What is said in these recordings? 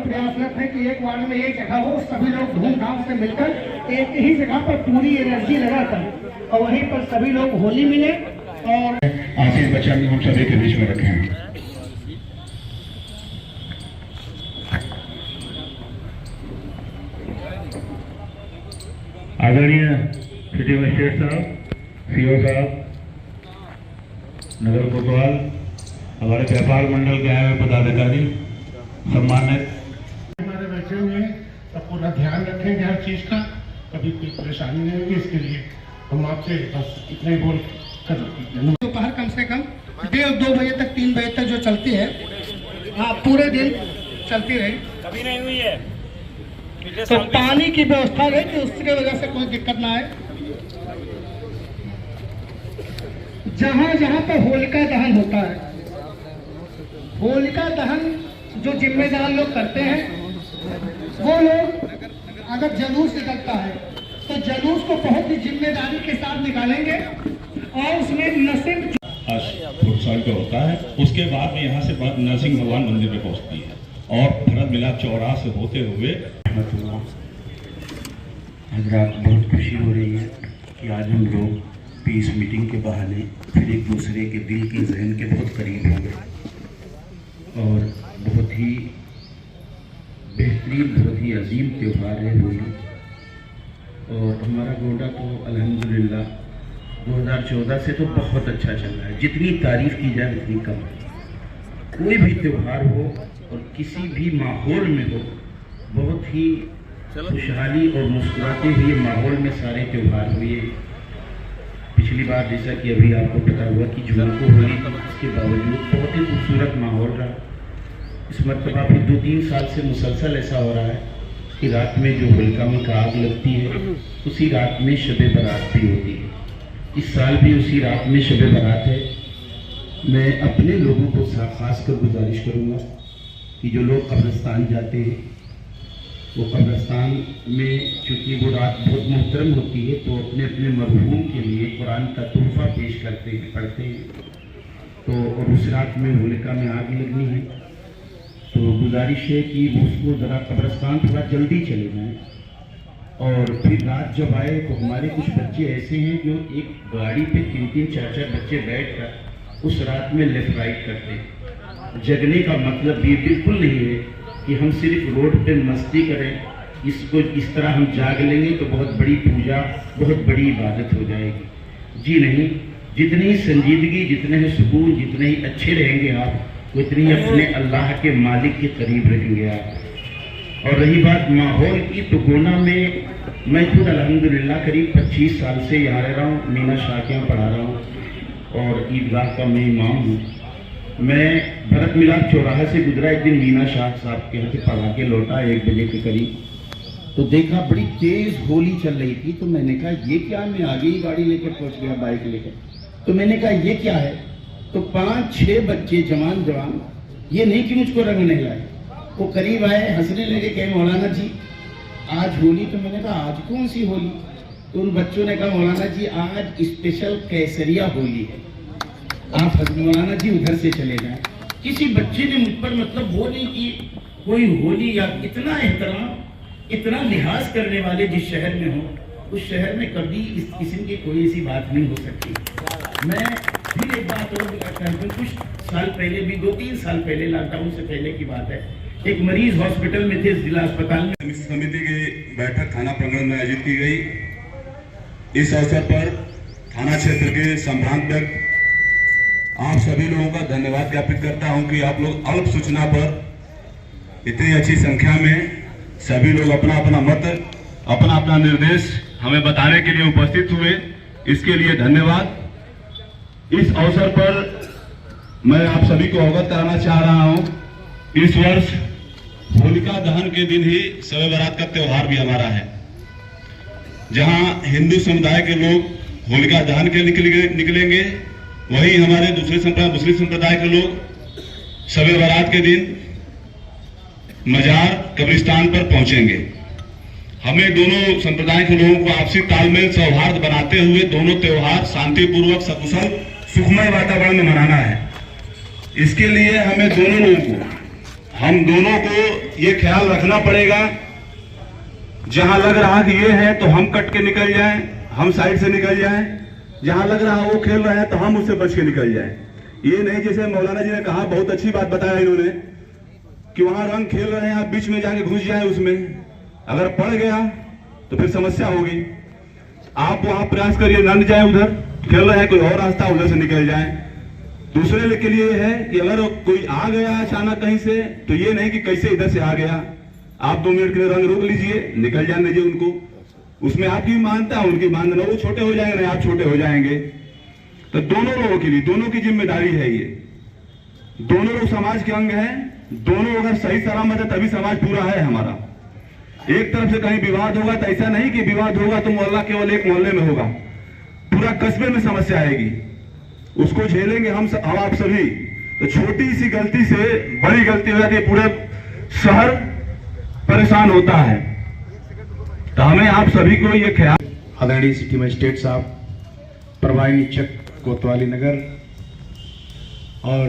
प्रयासरत है कि एक वार्ड में एक जगह हो, सभी लोग धूमधाम से मिलकर एक ही जगह पर पूरी एनर्जी लगाकर और वहीं पर सभी लोग होली मिले और आशीष बच्चन हम सभी के बीच में रखे हैं। आदरणीय सिटी मजिस्ट्रेट साहब, सीओ साहब, नगर कोतवाल, हमारे व्यापार मंडल के आए हुए पदाधिकारी, सम्मानित हमारे बच्चे में सब पूरा ध्यान रखेंगे हर चीज का, कभी कोई परेशानी नहीं होगी। इसके लिए हम आपसे बस इतना ही बोल कर दोपहर कम से कम 1:30-2 बजे तक 3 बजे तक जो चलती है, हाँ पूरे दिन चलती रही, कभी नहीं हुई है। तो पानी की व्यवस्था रहे कि उसकी वजह से कोई दिक्कत ना आए। जहाँ जहाँ पर होलिका दहन होता है, होलिका दहन जो जिम्मेदार लोग करते हैं, वो लोग अगर जुलूस निकलता है तो जुलूस को बहुत ही जिम्मेदारी के साथ निकालेंगे और उसमें नरसिंह साल का होता है। उसके बाद में यहाँ से नरसिंह भगवान मंदिर में पहुँचती है और भरत मिलाप चौराहा से होते हुए हजरात, बहुत खुशी हो रही है कि आज हम लोग पीस मीटिंग के बहाने फिर एक दूसरे के दिल के जहन के बहुत करीब हो गए और बहुत ही बेहतरीन, बहुत ही अजीम त्यौहार है होली। और हमारा गोंडा तो अल्हम्दुलिल्लाह 2014 से तो बहुत अच्छा चल रहा है। जितनी तारीफ की जाए उतनी कम है। कोई भी त्यौहार हो और किसी भी माहौल में हो, बहुत ही खुशहाली और मुस्कुराते हुए माहौल में सारे त्यौहार हुए। पिछली बार जैसा कि अभी आपको पता हुआ कि जून को होली थी, इसके बावजूद बहुत ही खूबसूरत माहौल रहा। इस मरतबा फिर 2-3 साल से मुसलसल ऐसा हो रहा है कि रात में जो होलिका में आग लगती है, उसी रात में शब बारात भी होती है। इस साल भी उसी रात में शब बारात है। मैं अपने लोगों को खास कर गुजारिश करूँगा कि जो लोग कब्रिस्तान जाते हैं, वो कब्रिस्तान में चूँकि वो रात बहुत मोहतरम होती है, तो अपने अपने मरहूम के लिए कुरान का तोहफा पेश करते हैं, पढ़ते हैं। तो और उस रात में होलिका में आग लगनी है, तो गुजारिश है कि उसको ज़रा कब्रिस्तान थोड़ा जल्दी चले जाएँ। और फिर रात जब आए तो हमारे कुछ बच्चे ऐसे हैं जो एक गाड़ी पे 3-3, 4-4 बच्चे बैठकर उस रात में लेफ्ट राइट करते हैं। जगने का मतलब ये बिल्कुल नहीं है कि हम सिर्फ रोड पे मस्ती करें, इसको इस तरह हम जाग लेंगे तो बहुत बड़ी पूजा, बहुत बड़ी इबादत हो जाएगी। जी नहीं, जितनी ही संजीदगी, जितने ही सुकून, जितने ही अच्छे रहेंगे आप, उतनी अपने अल्लाह के मालिक के करीब रहेंगे आप। और रही बात माहौल की, तो गोंडा में मैं खुद अल्हम्दुलिल्लाह करीब 25 साल से यहाँ रह रहा हूँ। मीना शाह के यहाँ पढ़ा रहा हूँ और ईदगाह का मैं इमाम हूँ। मैं भरत मिलाप चौराहा से गुजरा, एक दिन मीना शाह साहब के यहाँ से पढ़ा के लौटा 1 बजे के करीब, तो देखा बड़ी तेज होली चल रही थी। तो मैंने कहा ये क्या, मैं आगे ही गाड़ी लेकर पहुँच गया, बाइक लेकर। तो मैंने कहा ये क्या है, तो 5-6 बच्चे जवान, ये नहीं कि मुझको रंग नहीं लाए, वो करीब आए, हंसने लगे, कहे मौलाना जी आज होली। तो मैंने कहा आज कौन सी होली? तो उन बच्चों ने कहा मौलाना जी आज स्पेशल केसरिया होली है, आप मौलाना जी उधर से चले जाएं। किसी बच्चे ने मुझ पर मतलब वो नहीं कि कोई होली या इतना एहतराम, इतना लिहाज करने वाले जिस शहर में हो, उस शहर में कभी इस किस्म की कोई ऐसी बात नहीं हो सकती। मैं फिर एक बात और कहता हूँ, कुछ साल पहले भी 2-3 साल पहले, लॉकडाउन से पहले की बात है, एक मरीज हॉस्पिटल में थे, जिला अस्पताल में। समिति की बैठक थाना प्रांगण में आयोजित की गई। इस अवसर पर थाना क्षेत्र के संभ्रांतक आप सभी लोगों का धन्यवाद ज्ञापित करता हूं कि आप लोग अल्प सूचना पर इतनी अच्छी संख्या में सभी लोग अपना अपना मत, अपना अपना निर्देश हमें बताने के लिए उपस्थित हुए, इसके लिए धन्यवाद। इस अवसर पर मैं आप सभी को अवगत कराना चाह रहा हूं, इस वर्ष होलिका दहन के दिन ही शब बारात का त्योहार भी हमारा है। जहां हिंदू समुदाय के लोग होलिका दहन के निकलेंगे, वहीं हमारे दूसरे संप्रदाय मुस्लिम संप्रदाय के लोग शब बारात के दिन मजार कब्रिस्तान पर पहुंचेंगे। हमें दोनों संप्रदाय के लोगों को आपसी तालमेल, सौहार्द बनाते हुए दोनों त्योहार शांतिपूर्वक, सकुशल, सुखमय वातावरण में मनाना है। इसके लिए हम दोनों को ये ख्याल रखना पड़ेगा, जहां लग रहा कि ये है तो हम कट के निकल जाएं, हम साइड से निकल जाएं, जहां लग रहा वो खेल रहे हैं तो हम उससे बच के निकल जाएं। ये नहीं जैसे मौलाना जी ने कहा, बहुत अच्छी बात बताया इन्होंने कि वहां रंग खेल रहे हैं, आप बीच में जाके घुस जाए उसमें, अगर पड़ गया तो फिर समस्या होगी। आप वहां प्रयास करिए न जाए, उधर खेल रहे हैं कोई और रास्ता उधर से निकल जाए। दूसरे के लिए है कि अगर कोई आ गया अचानक कहीं से, तो ये नहीं कि कैसे इधर से आ गया, आप 2 मिनट के लिए रंग रोक लीजिए, निकल जाने दीजिए उनको। उसमें आपकी मानता है, उनकी मानना, वो छोटे हो जाएंगे, नहीं आप छोटे हो जाएंगे। तो दोनों लोगों के लिए, दोनों की जिम्मेदारी है ये। दोनों लोग समाज के अंग हैं, दोनों अगर सही सलामत है तभी समाज पूरा है हमारा। एक तरफ से कहीं विवाद होगा तो ऐसा नहीं कि विवाद होगा तो मोहल्ला केवल एक मोहल्ले में होगा, पूरा कस्बे में समस्या आएगी, उसको झेलेंगे हम आप सभी। तो छोटी सी गलती से बड़ी गलती हो जाती है, पूरे शहर परेशान होता है। तो हमें आप सभी को ये ख्याल। आदरणीय सिटी मजिस्ट्रेट साहब, प्रभारी निरीक्षक कोतवाली नगर और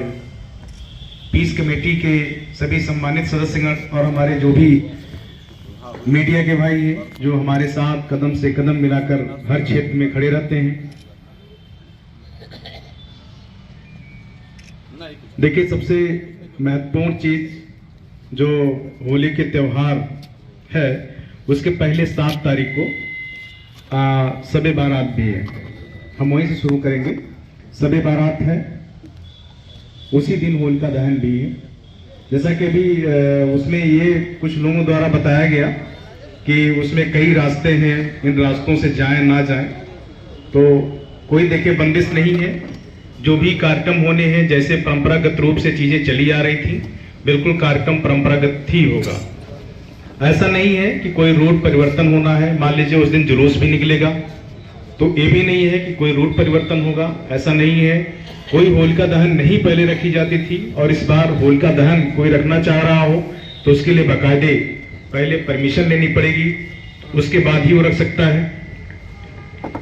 पीस कमेटी के सभी सम्मानित सदस्यगण और हमारे जो भी मीडिया के भाई हैं जो हमारे साथ कदम से कदम मिलाकर हर क्षेत्र में खड़े रहते हैं। देखिए, सबसे महत्वपूर्ण चीज जो होली के त्योहार है, उसके पहले 7 तारीख को शब बारात भी है। हम वहीं से शुरू करेंगे। शब बारात है, उसी दिन होलिका दहन भी है। जैसा कि अभी उसमें ये कुछ लोगों द्वारा बताया गया कि उसमें कई रास्ते हैं, इन रास्तों से जाएं ना जाएं, तो कोई देखिए बंदिश नहीं है। जो भी कार्यक्रम होने हैं, जैसे परंपरागत रूप से चीजें चली आ रही थी, बिल्कुल कार्यक्रम परंपरागत ही होगा। ऐसा नहीं है कि कोई रूट परिवर्तन होना है। मान लीजिए उस दिन जुलूस भी निकलेगा, तो ये भी नहीं है कि कोई रूट परिवर्तन होगा, ऐसा नहीं है। कोई होलिका दहन नहीं पहले रखी जाती थी, और इस बार होलिका दहन कोई रखना चाह रहा हो तो उसके लिए बाकायदे पहले परमिशन लेनी पड़ेगी, उसके बाद ही वो रख सकता है।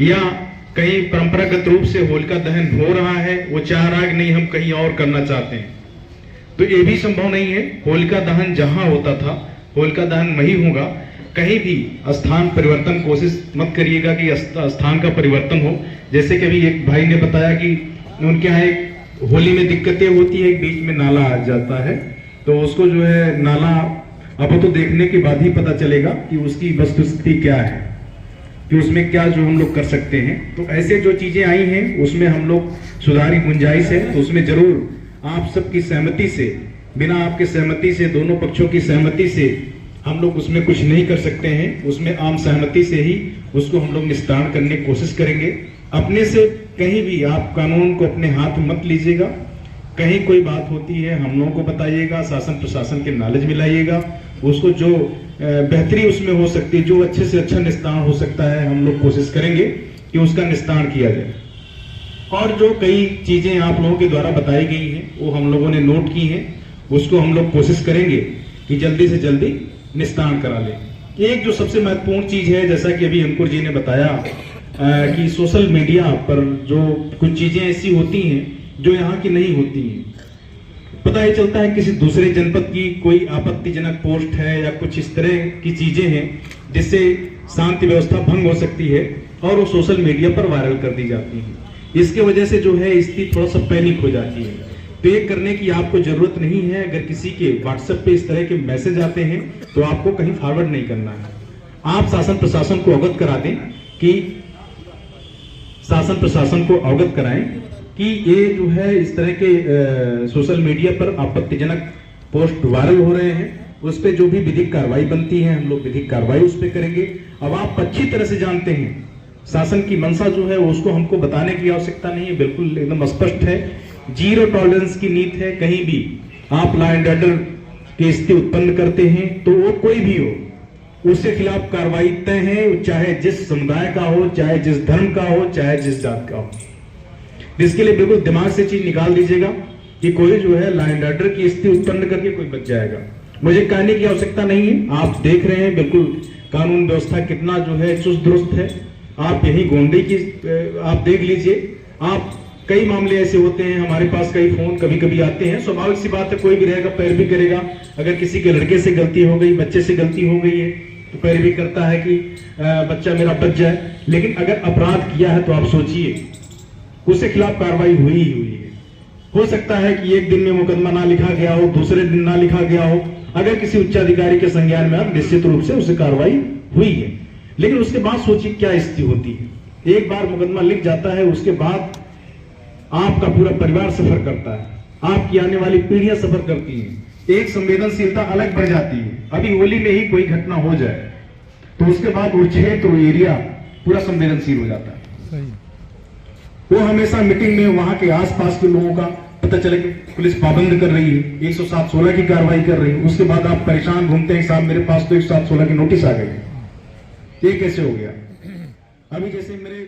या कहीं परंपरागत रूप से होलिका दहन हो रहा है, वो चाह रहा है कि नहीं हम कहीं और करना चाहते हैं, तो ये भी संभव नहीं है। होलिका दहन जहां होता था होलिका दहन वही होगा। कहीं भी स्थान परिवर्तन कोशिश मत करिएगा कि स्थान का परिवर्तन हो। जैसे कि अभी एक भाई ने बताया कि उनके यहाँ एक होली में दिक्कतें होती है, एक बीच में नाला आ जाता है, तो उसको जो है नाला अब तो देखने के बाद ही पता चलेगा कि उसकी वस्तुस्थिति क्या है, कि उसमें क्या जो हम लोग कर सकते हैं। तो ऐसे जो चीजें आई हैं उसमें हम लोग सुधार की गुंजाइश है, तो उसमें जरूर आप सबकी सहमति से, बिना आपके सहमति से, दोनों पक्षों की सहमति से हम लोग उसमें कुछ नहीं कर सकते हैं। उसमें आम सहमति से ही उसको हम लोग निस्तारण करने की कोशिश करेंगे। अपने से कहीं भी आप कानून को अपने हाथ मत लीजिएगा। कहीं कोई बात होती है हम लोगों को बताइएगा, शासन प्रशासन के नॉलेज में लाइएगा, उसको जो बेहतरी उसमें हो सकती है, जो अच्छे से अच्छा निस्तारण हो सकता है, हम लोग कोशिश करेंगे कि उसका निस्तारण किया जाए। और जो कई चीजें आप लोगों के द्वारा बताई गई हैं वो हम लोगों ने नोट की हैं, उसको हम लोग कोशिश करेंगे कि जल्दी से जल्दी निस्तारण करा लें। एक जो सबसे महत्वपूर्ण चीज है, जैसा कि अभी अंकुर जी ने बताया कि सोशल मीडिया पर जो कुछ चीजें ऐसी होती हैं जो यहाँ की नहीं होती हैं। पता ही चलता है किसी दूसरे जनपद की कोई आपत्तिजनक पोस्ट है या कुछ इस तरह की चीजें हैं जिससे शांति व्यवस्था भंग हो सकती है, और वो सोशल मीडिया पर वायरल कर दी जाती है। इसके वजह से जो है स्थिति थोड़ा सा पैनिक हो जाती है। तो ये करने की आपको जरूरत नहीं है। अगर किसी के व्हाट्सएप पे इस तरह के मैसेज आते हैं तो आपको कहीं फॉरवर्ड नहीं करना है। आप शासन प्रशासन को अवगत करा दें कि शासन प्रशासन को अवगत कराएं कि ये जो है इस तरह के सोशल मीडिया पर आपत्तिजनक पोस्ट वायरल हो रहे हैं, उस पर जो भी विधिक कार्रवाई बनती है हम लोग विधिक कार्रवाई उस पर करेंगे। अब आप अच्छी तरह से जानते हैं शासन की मंशा जो है उसको हमको बताने की आवश्यकता नहीं है, बिल्कुल एकदम स्पष्ट है। 0 टॉलरेंस की नीति है। कहीं भी आप लॉ एंड ऑर्डर की स्थिति उत्पन्न करते हैं तो वो कोई भी हो, उसके खिलाफ कार्रवाई तय है, चाहे जिस समुदाय का हो, चाहे जिस धर्म का हो, चाहे जिस जात का हो। इसके लिए बिल्कुल दिमाग से चीज निकाल दीजिएगा कि कोई जो है लॉ एंड ऑर्डर की स्थिति उत्पन्न करके कोई बच जाएगा। मुझे कहने की आवश्यकता नहीं है, आप देख रहे हैं बिल्कुल कानून व्यवस्था कितना जो है चुस्त दुरुस्त है। आप यही गोंडे की आप देख लीजिए, आप कई मामले ऐसे होते हैं, हमारे पास कई फोन कभी कभी आते हैं। स्वाभाविक सी बात है, कोई भी रहेगा पैरवी करेगा। अगर किसी के लड़के से गलती हो गई, बच्चे से गलती हो गई है तो पैरवी करता है कि बच्चा मेरा बच जाए। लेकिन अगर अपराध किया है तो आप सोचिए, उसके खिलाफ कार्रवाई हुई ही हुई है। हो सकता है कि एक दिन में मुकदमा ना लिखा गया हो, दूसरे दिन ना लिखा गया हो। अगर किसी उच्चाधिकारी के संज्ञान में आप, निश्चित रूप से उसे कार्रवाई हुई है। लेकिन उसके बाद सोचिए क्या स्थिति होती है। एक बार मुकदमा लिख जाता है, उसके बाद आपका पूरा परिवार सफर करता है, आपकी आने वाली पीढ़ियां सफर करती हैं। एक संवेदनशीलता अलग बढ़ जाती है। अभी होली में ही कोई घटना हो जाए तो उसके बाद वो क्षेत्र, वो एरिया पूरा संवेदनशील हो जाता है। वो हमेशा मीटिंग में वहां के आसपास के लोगों का पता चले कि पुलिस पाबंद कर रही है, 107-16 की कार्रवाई कर रही है। उसके बाद आप परेशान घूमते हैं, साहब मेरे पास तो 107-16 की नोटिस आ गई, ये कैसे हो गया। अभी जैसे मेरे